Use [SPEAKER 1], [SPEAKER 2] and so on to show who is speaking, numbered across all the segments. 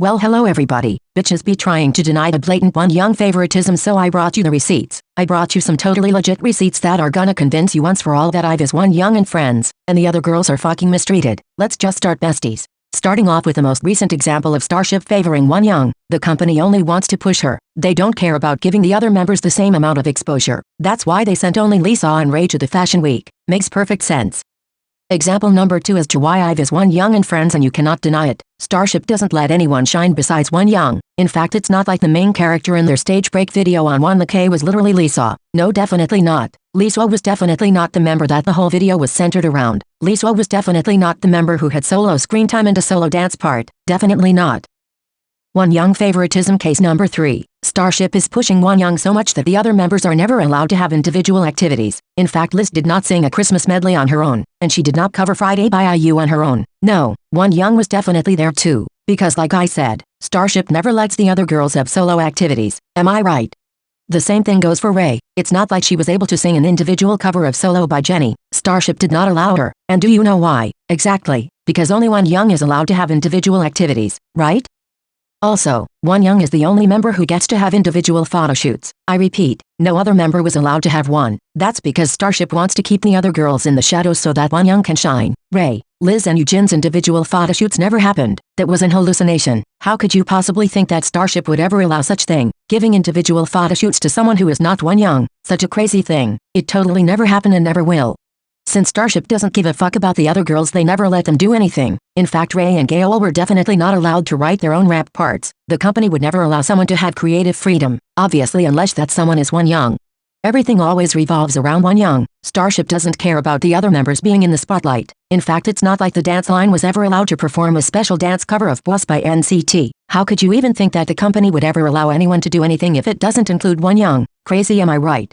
[SPEAKER 1] Well, hello everybody. Bitches be trying to deny the blatant Wonyoung favoritism, so I brought you the receipts. I brought you some totally legit receipts that are gonna convince you once for all that IVE is Wonyoung and friends, and the other girls are fucking mistreated. Let's just start, besties. Starting off with the most recent example of Starship favoring Wonyoung, the company only wants to push her. They don't care about giving the other members the same amount of exposure. That's why they sent only Lisa and Ray to the fashion week. Makes perfect sense. Example number 2 as to why IVE is Wonyoung and friends, and you cannot deny it. Starship doesn't let anyone shine besides Wonyoung. In fact, it's not like the main character in their stage break video on 1K was literally Lisa. No, definitely not. Lisa was definitely not the member that the whole video was centered around. Lisa was definitely not the member who had solo screen time and a solo dance part. Definitely not. Wonyoung favoritism case number 3. Starship is pushing Wonyoung so much that the other members are never allowed to have individual activities. In fact, Liz did not sing a Christmas medley on her own, and she did not cover Friday by IU on her own. No, Wonyoung was definitely there too, because like I said, Starship never lets the other girls have solo activities. Am I right? The same thing goes for Ray. It's not like she was able to sing an individual cover of Solo by Jenny. Starship did not allow her. And do you know why? Exactly, because only Wonyoung is allowed to have individual activities, right? Also, Wonyoung is the only member who gets to have individual photoshoots. I repeat, no other member was allowed to have one. That's because Starship wants to keep the other girls in the shadows so that Wonyoung can shine. Ray, Liz and Eugeni's individual photoshoots never happened. That was an hallucination. How could you possibly think that Starship would ever allow such thing? Giving individual photoshoots to someone who is not Wonyoung. Such a crazy thing. It totally never happened and never will. Since Starship doesn't give a fuck about the other girls, they never let them do anything. In fact, Ray and Gail were definitely not allowed to write their own rap parts. The company would never allow someone to have creative freedom, obviously, unless that someone is Wonyoung. Everything always revolves around Wonyoung. Starship doesn't care about the other members being in the spotlight. In fact, it's not like the dance line was ever allowed to perform a special dance cover of Boss by NCT. How could you even think that the company would ever allow anyone to do anything if it doesn't include Wonyoung? Crazy, am I right?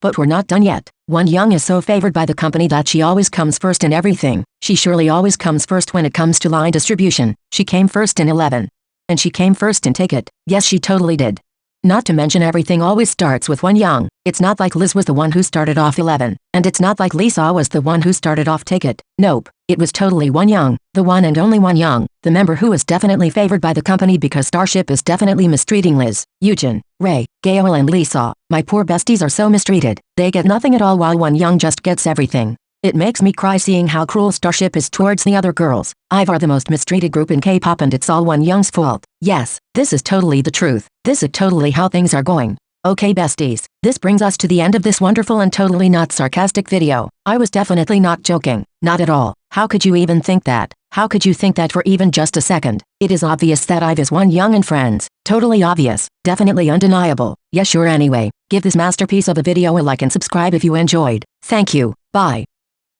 [SPEAKER 1] But we're not done yet. Wonyoung is so favored by the company that she always comes first in everything. She surely always comes first when it comes to line distribution. She came first in 11. And she came first in Take It. Yes, she totally did. Not to mention, everything always starts with Wonyoung. It's not like Liz was the one who started off 11. And it's not like Lisa was the one who started off Take It. Nope. It was totally Wonyoung. The one and only Wonyoung. The member who is definitely favored by the company because Starship is definitely mistreating Liz, Eugene, Ray, Gail and Lisa. My poor besties are so mistreated. They get nothing at all while Wonyoung just gets everything. It makes me cry seeing how cruel Starship is towards the other girls. IVE are the most mistreated group in K-pop, and it's all Wonyoung's fault. Yes, this is totally the truth. This is totally how things are going. Okay, besties, this brings us to the end of this wonderful and totally not sarcastic video. I was definitely not joking. Not at all. How could you even think that? How could you think that for even just a second? It is obvious that IVE is Wonyoung and friends. Totally obvious. Definitely undeniable. Yeah, sure. Anyway, give this masterpiece of a video a like and subscribe if you enjoyed. Thank you. Bye.